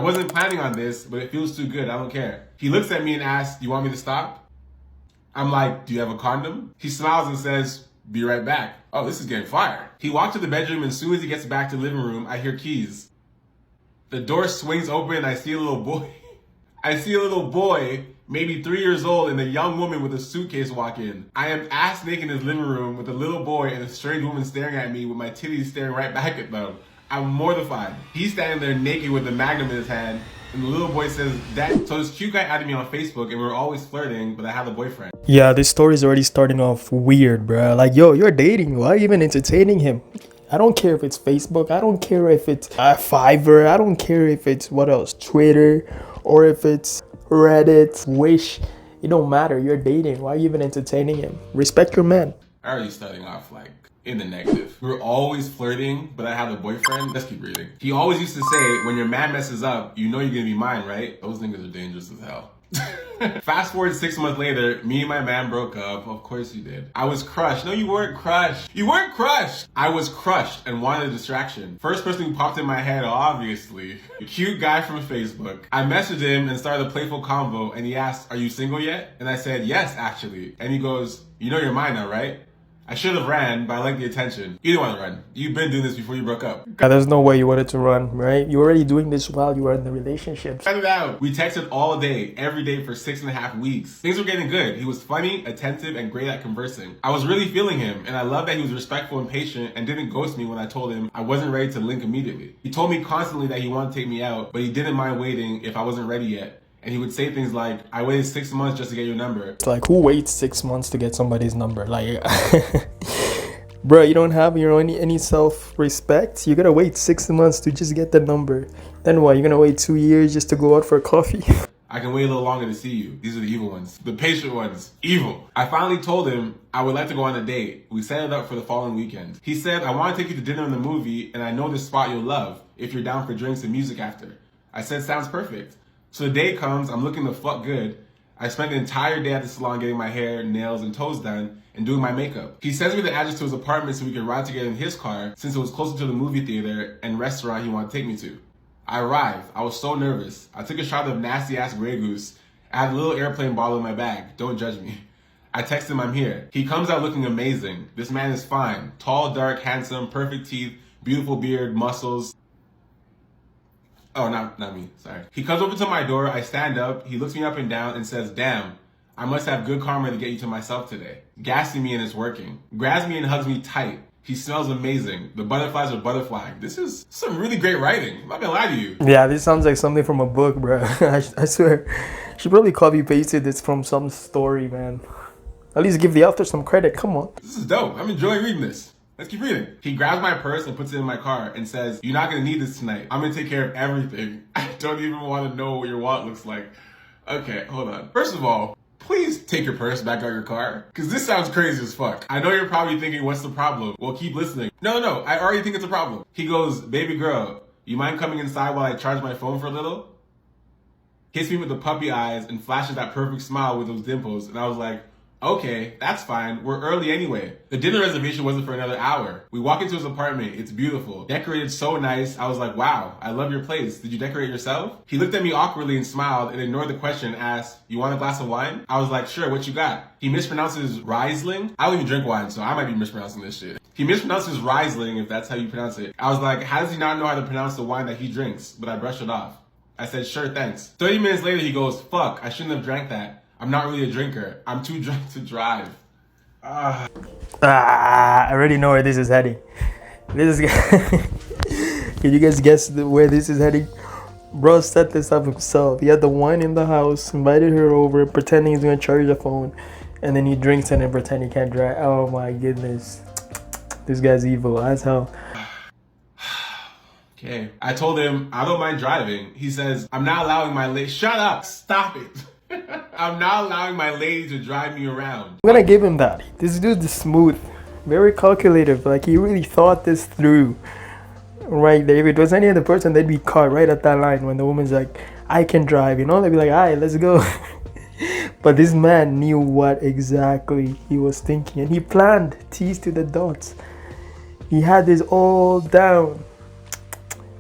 I wasn't planning on this, but it feels too good. I don't care. He looks at me and asks, you want me to stop? I'm like, do you have a condom? He smiles and says, be right back. Oh, this is getting fire. He walks to the bedroom, and as soon as he gets back to the living room, I hear keys. The door swings open and I see a little boy. I see a little boy, maybe 3 years old, and a young woman with a suitcase walk in. I am ass naked in his living room with a little boy and a strange woman staring at me with my titties staring right back at them. I'm mortified. He's standing there naked with the magnum in his hand, and the little boy says, Dad. So this cute guy added me on Facebook, and we were always flirting, but I had a boyfriend. Yeah, this story's already starting off weird, bro. Like, yo, you're dating. Why are you even entertaining him? I don't care if it's Facebook. I don't care if it's Fiverr. I don't care if it's, what else, Twitter, or if it's Reddit, Wish. It don't matter. You're dating. Why are you even entertaining him? Respect your man. I already starting off like in the negative. We were always flirting, but I had a boyfriend. Let's keep reading. He always used to say, when your man messes up, you know you're gonna be mine, right? Those niggas are dangerous as hell. Fast forward 6 months later, me and my man broke up. Of course you did. I was crushed. No, you weren't crushed. You weren't crushed. I was crushed and wanted a distraction. First person who popped in my head, obviously, a cute guy from Facebook. I messaged him and started a playful convo, and he asked, are you single yet? And I said, yes, actually. And he goes, you know you're mine now, right? I should have ran, but I like the attention. You didn't want to run. You've been doing this before you broke up. There's no way you wanted to run, right? You were already doing this while you were in the relationship. Cut it out. We texted all day, every day for 6.5 weeks. Things were getting good. He was funny, attentive, and great at conversing. I was really feeling him, and I love that he was respectful and patient and didn't ghost me when I told him I wasn't ready to link immediately. He told me constantly that he wanted to take me out, but he didn't mind waiting if I wasn't ready yet. And he would say things like, I waited 6 months just to get your number. It's like, who waits 6 months to get somebody's number? Like, bro, you don't have your own any self-respect? You're gonna wait 6 months to just get the number. Then what, you're gonna wait 2 years just to go out for a coffee? I can wait a little longer to see you. These are the evil ones. The patient ones. Evil. I finally told him I would like to go on a date. We set it up for the following weekend. He said, I want to take you to dinner and the movie, and I know this spot you'll love if you're down for drinks and music after. I said, sounds perfect. So the day comes, I'm looking the fuck good. I spent the entire day at the salon getting my hair, nails, and toes done and doing my makeup. He sends me the address to his apartment so we could ride together in his car since it was closer to the movie theater and restaurant he wanted to take me to. I arrived. I was so nervous. I took a shot of nasty ass Grey Goose. I had a little airplane bottle in my bag. Don't judge me. I text him I'm here. He comes out looking amazing. This man is fine. Tall, dark, handsome, perfect teeth, beautiful beard, muscles. Oh, not me, sorry. He comes over to my door, I stand up, he looks me up and down and says, damn, I must have good karma to get you to myself today. Gassing me and it's working. Grabs me and hugs me tight. He smells amazing. The butterflies are butterflying. This is some really great writing. I'm not gonna lie to you. Yeah, this sounds like something from a book, bro. I swear. She probably copy-pasted this from some story, man. At least give the author some credit, come on. This is dope. I'm enjoying reading this. Let's keep reading. He grabs my purse and puts it in my car and says, you're not gonna need this tonight. I'm gonna take care of everything. I don't even wanna know what your wallet looks like. Okay, hold on. First of all, please take your purse back out of your car. Cause this sounds crazy as fuck. I know you're probably thinking, what's the problem? Well, keep listening. No, I already think it's a problem. He goes, baby girl, you mind coming inside while I charge my phone for a little? Hits me with the puppy eyes and flashes that perfect smile with those dimples. And I was like, okay, that's fine. We're early anyway. The dinner reservation wasn't for another hour. We walk into his apartment. It's beautiful. Decorated so nice. I was like, wow, I love your place. Did you decorate yourself? He looked at me awkwardly and smiled and ignored the question and asked, you want a glass of wine? I was like, sure, what you got? He mispronounces Riesling. I don't even drink wine, so I might be mispronouncing this shit. He mispronounces Riesling, if that's how you pronounce it. I was like, how does he not know how to pronounce the wine that he drinks? But I brushed it off. I said, sure, thanks. 30 minutes later, he goes, fuck, I shouldn't have drank that. I'm not really a drinker. I'm too drunk to drive. I already know where this is heading. Can you guys guess where this is heading? Bro set this up himself. He had the wine in the house, invited her over, pretending he's gonna charge the phone, and then he drinks it and pretend he can't drive. Oh my goodness. This guy's evil as hell. Okay. I told him, I don't mind driving. He says, I'm not allowing my lady. Shut up. Stop it. I'm not allowing my lady to drive me around. I'm gonna give him that. This dude is smooth, very calculative. Like, he really thought this through right there. If it was any other person, they'd be caught right at that line when the woman's like, I can drive, you know? They'd be like, all right, let's go. But this man knew what exactly he was thinking, and he planned T's to the dots. He had this all down.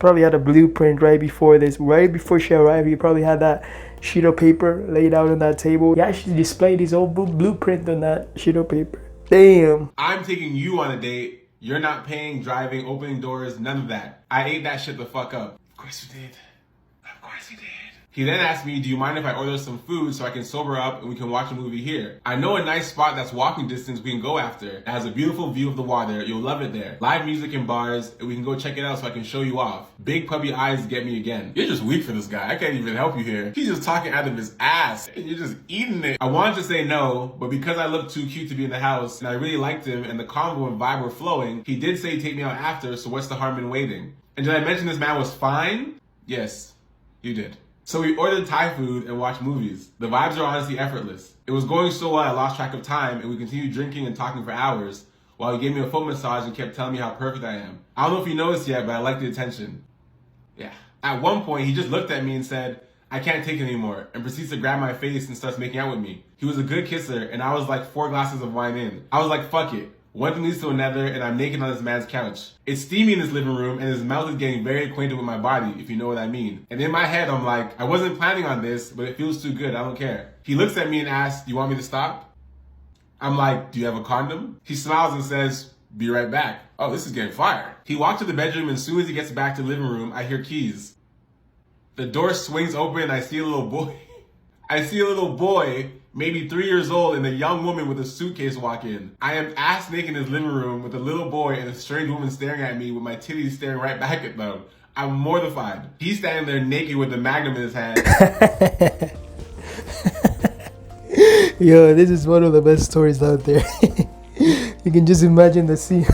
probably had a blueprint right before this. Right before she arrived, he probably had that sheet of paper laid out on that table. He actually displayed his old blueprint on that sheet of paper. Damn. I'm taking you on a date. You're not paying, driving, opening doors, none of that. I ate that shit the fuck up. Of course you did. Of course you did. He then asked me, do you mind if I order some food so I can sober up and we can watch a movie here? I know a nice spot that's walking distance we can go after. It has a beautiful view of the water. You'll love it there. Live music and bars, and we can go check it out so I can show you off. Big puppy eyes get me again. You're just weak for this guy. I can't even help you here. He's just talking out of his ass, and you're just eating it. I wanted to say no, but because I looked too cute to be in the house, and I really liked him, and the convo and vibe were flowing, he did say take me out after, so what's the harm in waiting? And did I mention this man was fine? Yes, you did. So we ordered Thai food and watched movies. The vibes are honestly effortless. It was going so well I lost track of time and we continued drinking and talking for hours while he gave me a foot massage and kept telling me how perfect I am. I don't know if you noticed yet, but I like the attention. Yeah. At one point, he just looked at me and said, I can't take it anymore, and proceeds to grab my face and starts making out with me. He was a good kisser, and I was like 4 glasses of wine in. I was like, fuck it. One thing leads to another, and I'm naked on this man's couch. It's steamy in his living room, and his mouth is getting very acquainted with my body, if you know what I mean. And in my head, I'm like, I wasn't planning on this, but it feels too good, I don't care. He looks at me and asks, do you want me to stop? I'm like, do you have a condom? He smiles and says, be right back. Oh, this is getting fire. He walked to the bedroom, and as soon as he gets back to the living room, I hear keys. The door swings open, and I see a little boy. I see a little boy, maybe 3 years old, and a young woman with a suitcase walk in. I am ass naked in his living room with a little boy and a strange woman staring at me with my titties staring right back at them. I'm mortified. He's standing there naked with a magnum in his hand. Yo, this is one of the best stories out there. You can just imagine the scene.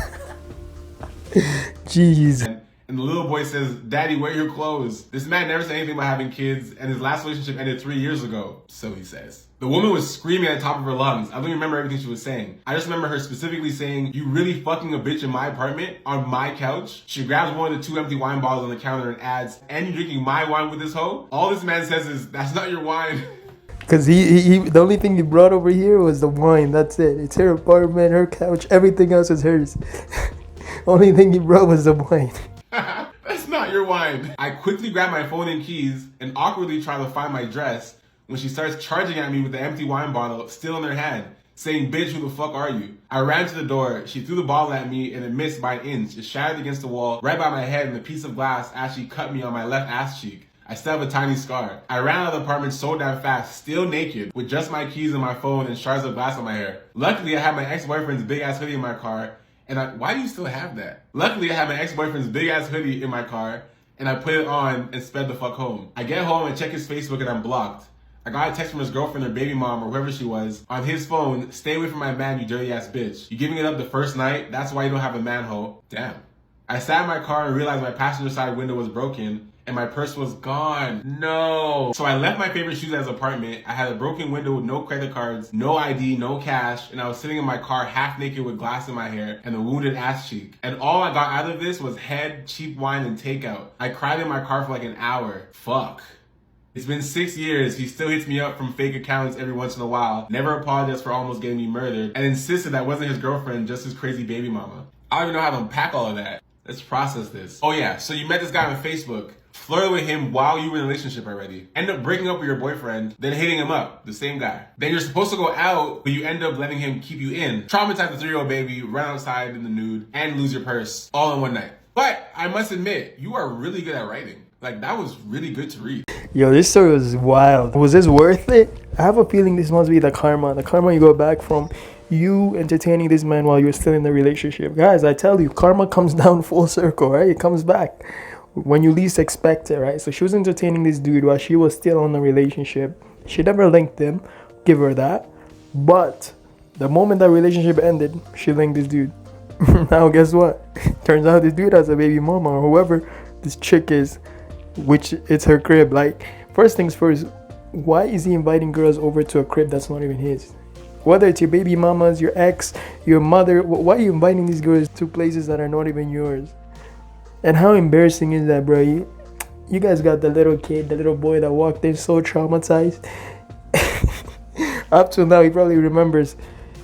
Jeez. And the little boy says, Daddy, where are your clothes? This man never said anything about having kids, and his last relationship ended 3 years ago. So he says. The woman was screaming at the top of her lungs. I don't remember everything she was saying. I just remember her specifically saying, you really fucking a bitch in my apartment? On my couch? She grabs one of the 2 empty wine bottles on the counter and adds, and you drinking my wine with this hoe? All this man says is, that's not your wine. Because he the only thing he brought over here was the wine. That's it. It's her apartment, her couch. Everything else is hers. Only thing he brought was the wine. That's not your wine. I quickly grab my phone and keys and awkwardly try to find my dress when she starts charging at me with the empty wine bottle still in her hand, saying, bitch, who the fuck are you? I ran to the door. She threw the bottle at me and it missed by an inch. It shattered against the wall right by my head and a piece of glass actually cut me on my left ass cheek. I still have a tiny scar. I ran out of the apartment so damn fast, still naked, with just my keys and my phone and shards of glass on my hair. Luckily, I had my ex-boyfriend's big-ass hoodie in my car, and why do you still have that? Luckily, I had my ex-boyfriend's big-ass hoodie in my car, and I put it on and sped the fuck home. I get home and check his Facebook and I'm blocked. I got a text from his girlfriend or baby mom or whoever she was on his phone, stay away from my man, you dirty ass bitch. You giving it up the first night? That's why you don't have a manhole. Damn. I sat in my car and realized my passenger side window was broken and my purse was gone. No. So I left my favorite shoes at his apartment. I had a broken window with no credit cards, no ID, no cash, and I was sitting in my car half naked with glass in my hair and a wounded ass cheek. And all I got out of this was head, cheap wine, and takeout. I cried in my car for like an hour. Fuck. It's been 6 years. He still hits me up from fake accounts every once in a while, never apologized for almost getting me murdered, and insisted that wasn't his girlfriend, just his crazy baby mama. I don't even know how to unpack all of that. Let's process this. Oh yeah, so you met this guy on Facebook, flirted with him while you were in a relationship already, end up breaking up with your boyfriend, then hitting him up, the same guy. Then you're supposed to go out, but you end up letting him keep you in. Traumatize the 3-year-old baby, run outside in the nude, and lose your purse, all in one night. But I must admit, you are really good at writing. Like, that was really good to read. Yo, this story was wild. Was this worth it? I have a feeling this must be the karma. The karma you go back from you entertaining this man while you're still in the relationship. Guys, I tell you, karma comes down full circle, right? It comes back when you least expect it, right? So she was entertaining this dude while she was still on the relationship. She never linked him, give her that. But the moment that relationship ended, she linked this dude. Now guess what? Turns out this dude has a baby mama or whoever this chick is, which it's her crib. Like, first things first, why is he inviting girls over to a crib that's not even his? Whether it's your baby mamas, your ex, your mother, why are you inviting these girls to places that are not even yours? And how embarrassing is that, bro? You guys got the little kid, the little boy that walked in so traumatized. Up till now, he probably remembers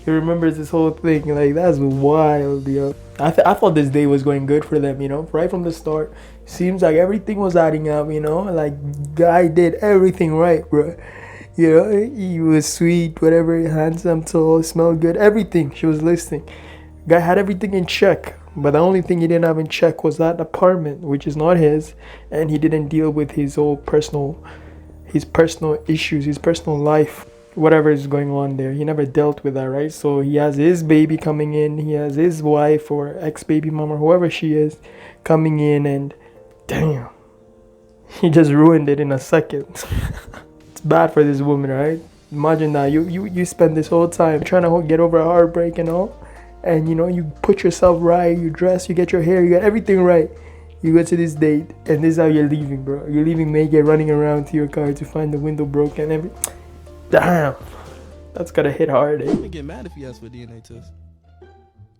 He remembers this whole thing. Like, that's wild, yo. I thought this day was going good for them, you know, right from the start. Seems like everything was adding up, you know. Like, guy did everything right, bro. You know, he was sweet, whatever, handsome, tall, smelled good, everything. She was listening. Guy had everything in check. But the only thing he didn't have in check was that apartment, which is not his, and he didn't deal with his personal issues, his personal life, whatever is going on there. He never dealt with that, right? So he has his baby coming in, he has his wife or ex-baby mama, whoever she is, coming in, and damn, he just ruined it in a second. It's bad for this woman, right? Imagine that you spend this whole time trying to get over a heartbreak and all. And you know, you put yourself right, you dress, you get your hair, you get everything right. You go to this date, and this is how you're leaving, bro. You're leaving Megan running around to your car to find the window broken. Damn, that's gotta hit hard. I'm gonna get mad if he asks for a DNA test.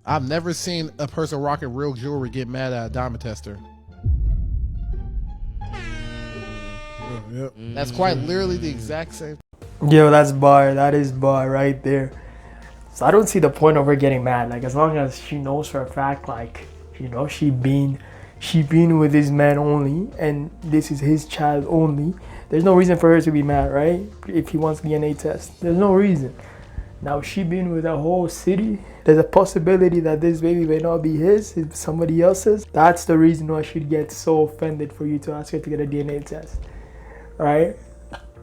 I've never seen a person rocking real jewelry get mad at a diamond tester. That's quite literally the exact same. Yo, that's bar. That is bar right there. So I don't see the point of her getting mad. Like, as long as she knows for a fact, like, you know, she been with this man only, and this is his child only. There's no reason for her to be mad, right? If he wants DNA test, there's no reason. Now she been with a whole city. There's a possibility that this baby may not be his, it's somebody else's. That's the reason why she'd get so offended for you to ask her to get a DNA test, right?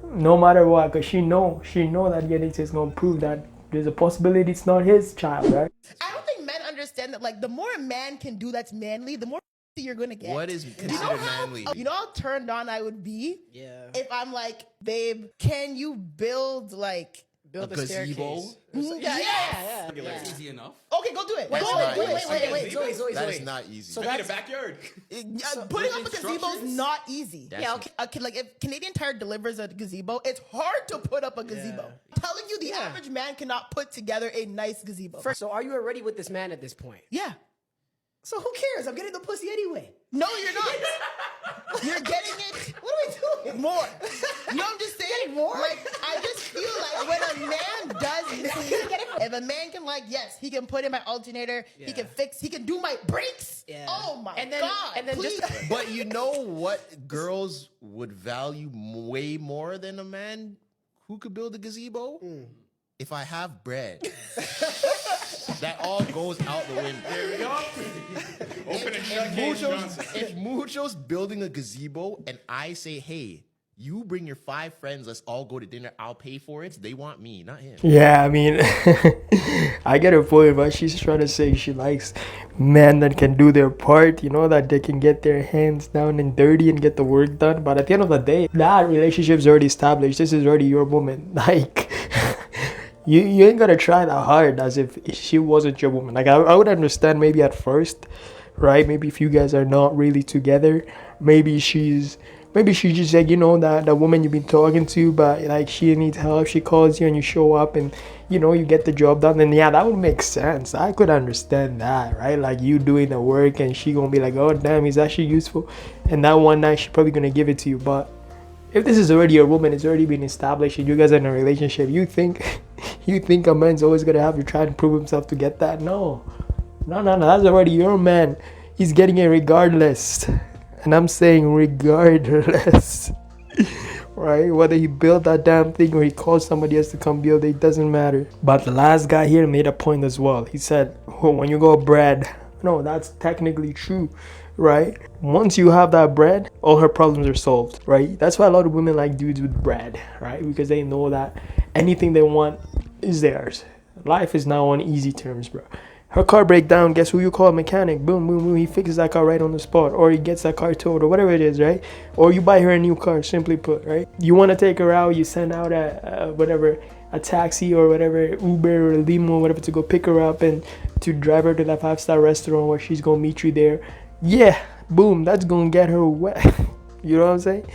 No matter what, because she know that DNA test is gonna prove that there's a possibility it's not his child, right? I don't think men understand that, like, the more a man can do that's manly, the more you're gonna get. What is considered manly? You know how turned on I would be? Yeah. If I'm like, babe, can you build a gazebo? staircase? Yeah. It's easy enough. Okay, go do it. Wait, Zoe. That is not easy. So I need a that's backyard. putting up a gazebo is not easy. Like, if Canadian Tire delivers a gazebo, it's hard to put up a gazebo. I'm telling you, the average man cannot put together a nice gazebo. So are you already with this man at this point? Yeah. So who cares? I'm getting the pussy anyway. No, you're not. You're getting it. What are we doing? More. No, I'm just saying more. Like, I just feel like when a man does this, if a man can, like, yes, he can put in my alternator, he can do my brakes. Yeah. Oh my God. And then please. But you know what girls would value way more than a man who could build a gazebo? If I have bread. That all goes out the window. There we go. Open and shut if Mucho's building a gazebo and I say, hey, you bring your 5 friends, let's all go to dinner, I'll pay for it. They want me, not him. Yeah, I mean, I get her point, but she's trying to say she likes men that can do their part, you know, that they can get their hands down and dirty and get the work done. But at the end of the day, that relationship's already established. This is already your woman. Like, you ain't gonna try that hard as if she wasn't your woman. Like, I would understand maybe at first, right? Maybe if you guys are not really together, maybe she's just like, you know, that the woman you've been talking to, but like she needs help, she calls you and you show up and, you know, you get the job done. Then yeah, that would make sense. I could understand that, right? Like, you doing the work and she gonna be like, oh damn, he's actually useful, and that one night she's probably gonna give it to you. But if this is already your woman, it's already been established and you guys are in a relationship, you think a man's always gonna have to try and prove himself to get that? No, that's already your man. He's getting it regardless. And I'm saying regardless. Right? Whether he built that damn thing or he called somebody else to come build it, doesn't matter. But the last guy here made a point as well. He said, oh, when you go bread, no, that's technically true, right? Once you have that bread, all her problems are solved, right? That's why a lot of women like dudes with bread, right? Because they know that anything they want is theirs. Life is now on easy terms, bro. Her car break down, guess who you call? Mechanic. Boom, boom, boom. He fixes that car right on the spot. Or he gets that car towed or whatever it is, right? Or you buy her a new car, simply put, right? You want to take her out, you send out a taxi or whatever, Uber or a limo or whatever, to go pick her up and to drive her to that 5-star restaurant where she's going to meet you there. Yeah, boom, that's going to get her wet. You know what I'm saying?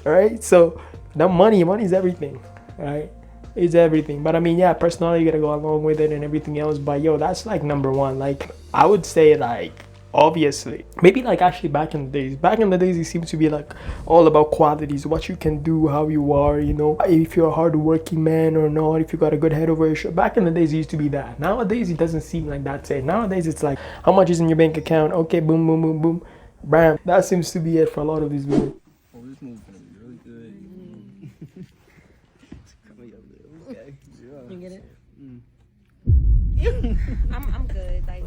All right? So that money's everything, right? It's everything. But I mean, yeah, personality, you gotta go along with it and everything else. But yo, that's like number one. Like, I would say, like, obviously. Maybe like actually back in the days. Back in the days, it seems to be like all about qualities, what you can do, how you are, you know, if you're a hardworking man or not, if you got a good head over your shoulder. Back in the days, it used to be that. Nowadays, it doesn't seem like that. Say nowadays, it's like how much is in your bank account? Okay, boom, boom, boom, boom, bam. That seems to be it for a lot of these women. Oh, this movie's gonna be really good. You get it? I'm good. Like,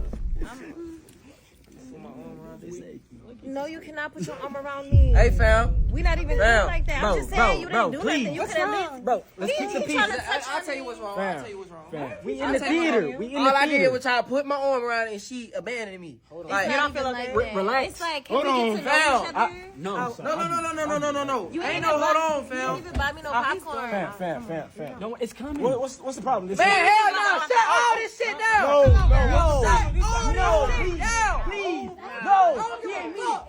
no, you cannot put your arm around me. Hey, fam. We not even Fam. doing like that. Bro, I'm just saying you bro, didn't do please. nothing. You What's could at wrong? least. Bro, let's He keep some trying peace. to touch I'll on tell you me. what's wrong. Fam. I'll tell you what's wrong. Fam. We in I'll the tell you theater. what's We in wrong. the theater. All I did was try to put my arm around it and she abandoned me. It's Like, not even like that. relax. It's like, can Hold we on. get to know each Fam. other? No. No. You Ain't even no buy- hold on, You fam. didn't even buy me no popcorn. Fam. No, it's coming. What's the problem? Man, hell no. Shut all this shit down. No. Shut all this shit down. Please. No.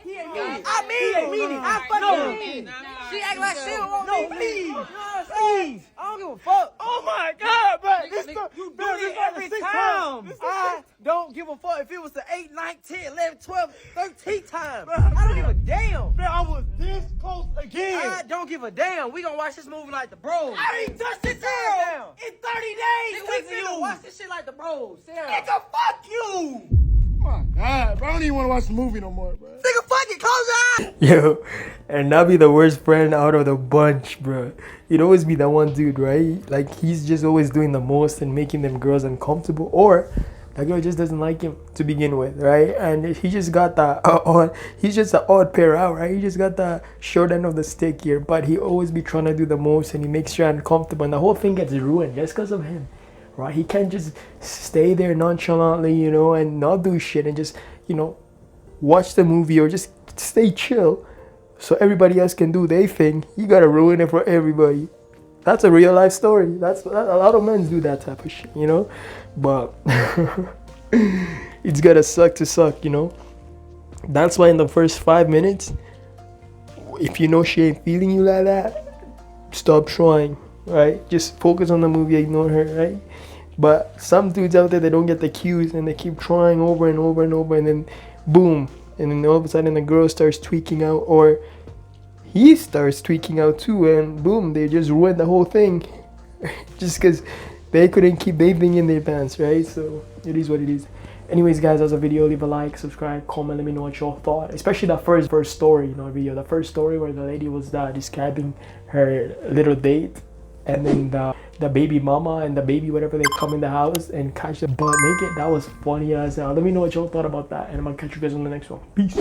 He ain't mean it. I mean it. I fucking mean it. She act like she don't want me. Please. I don't give a fuck. Oh my God, bro! You do this every time. I don't give a fuck if it was the 8, 9, 10, 11, 12, 13th time. I don't give a damn. Man, I was this close again. I don't give a damn. We gonna watch this movie like the bros. I ain't touched this girl in 30 days. We finna watch this shit like the bros. Nigga, fuck you. Oh my God, bro. I don't even want to watch the movie no more, bro. Nigga, fuck it. Close your eyes. Yo, and that be the worst friend out of the bunch, bro. You'd always be that one dude, right? Like, he's just always doing the most and making them girls uncomfortable, or that girl just doesn't like him to begin with, right? And he just got that he's just an odd pair out, right? He just got the short end of the stick here, but he always be trying to do the most and he makes you uncomfortable, and the whole thing gets ruined just because of him, right? He can't just stay there nonchalantly, you know, and not do shit and just, you know, watch the movie or just stay chill so everybody else can do their thing. You gotta ruin it for everybody. That's a real life story. That's a lot of men do that type of shit, you know. But it's gotta suck to suck, you know. That's why in the first 5 minutes, if you know she ain't feeling you like that, stop trying, right? Just focus on the movie, ignore her, right? But some dudes out there, they don't get the cues and they keep trying over and over and over, and then boom, and then all of a sudden the girl starts tweaking out, or he starts tweaking out too, and boom, they just ruined the whole thing just because they couldn't keep their thing in their pants, right? So it is what it is. Anyways, guys, that's a video. Leave a like, subscribe, comment, let me know what y'all thought, especially that first story, you know, video, the first story where the lady was describing her little date, and then the baby mama and the baby whatever, they come in the house and catch the butt naked. That was funny as hell. Let me know what y'all thought about that, and I'm gonna catch you guys on the next one. Peace.